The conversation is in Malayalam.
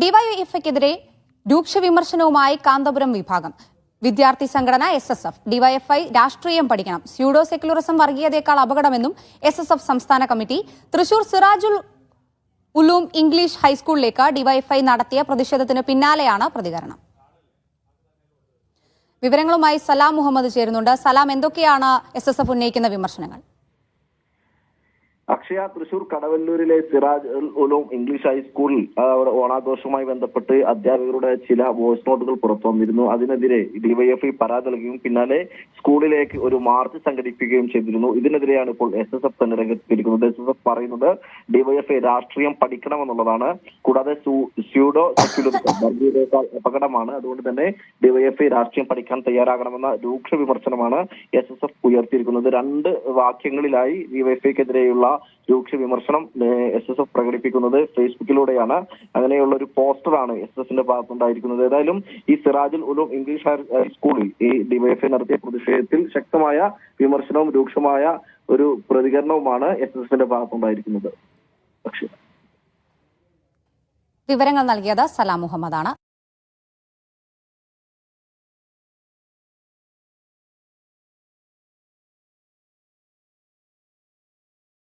ഡിവൈഎഫ്ഐക്കെതിരെ രൂക്ഷ വിമർശനവുമായി കാന്തപുരം വിഭാഗം. വിദ്യാർത്ഥി സംഘടന SSF ഡിവൈഎഫ്ഐ രാഷ്ട്രീയം പഠിക്കണം, സ്യൂഡോ സെക്യുലറിസം വർഗീയതയേക്കാൾ അപകടമെന്നും SSF സംസ്ഥാന കമ്മിറ്റി. തൃശൂർ സിറാജുൽ ഉലൂം ഇംഗ്ലീഷ് ഹൈസ്കൂളിലേക്ക് ഡിവൈഎഫ്ഐ നടത്തിയ പ്രതിഷേധത്തിന് പിന്നാലെയാണ് പ്രതികരണം. വിവരങ്ങളുമായി സലാം മുഹമ്മദ് ചേരുന്നുണ്ട്. സലാം, എന്തൊക്കെയാണ് SSF ഉന്നയിക്കുന്ന വിമർശനങ്ങൾ? അക്ഷയ, തൃശൂർ കടവല്ലൂരിലെ സിറാജ് ഉലൂം ഇംഗ്ലീഷ് ഹൈസ്കൂളിൽ ഓണാഘോഷവുമായി ബന്ധപ്പെട്ട് അധ്യാപകരുടെ ചില വോയിസ് നോട്ടുകൾ പുറത്തു വന്നിരുന്നു. അതിനെതിരെ ഡിവൈഎഫ്ഐ പരാതി നൽകുകയും പിന്നാലെ സ്കൂളിലേക്ക് ഒരു മാർച്ച് സംഘടിപ്പിക്കുകയും ചെയ്തിരുന്നു. ഇതിനെതിരെയാണ് ഇപ്പോൾ SSF തന്നെ രംഗത്തെത്തിയിരിക്കുന്നത്. SSF പറയുന്നത് ഡിവൈഎഫ്ഐ രാഷ്ട്രീയം പഠിക്കണമെന്നുള്ളതാണ്. കൂടാതെ സ്യൂഡോ സെക്യുലറിസം വർഗീയതയേക്കാൾ അപകടമാണ്. അതുകൊണ്ട് തന്നെ ഡിവൈഎഫ്ഐ രാഷ്ട്രീയം പഠിക്കാൻ തയ്യാറാകണമെന്ന രൂക്ഷ വിമർശനമാണ് SSF ഉയർത്തിയിരിക്കുന്നത്. രണ്ട് വാക്യങ്ങളിലായി ഡിവൈഎഫ്ഐക്കെതിരെയുള്ള രൂക്ഷ വിമർശനം SSF പ്രകടിപ്പിക്കുന്നത് ഫേസ്ബുക്കിലൂടെയാണ്. അങ്ങനെയുള്ള ഒരു പോസ്റ്ററാണ് SSFിന്റെ ഭാഗത്തുണ്ടായിരിക്കുന്നത്. ഏതായാലും ഈ സിറാജുൽ ഉലൂം ഇംഗ്ലീഷ് ഹൈസ്കൂളിൽ ഈ ഡിവൈഎഫ്ഐ നടത്തിയ പ്രതിഷേധത്തിൽ ശക്തമായ വിമർശനവും രൂക്ഷമായ ഒരു പ്രതികരണവുമാണ് SSFിന്റെ ഭാഗത്തുണ്ടായിരിക്കുന്നത്. വിവരങ്ങൾ നൽകിയത് സലാം മുഹമ്മദാണ്.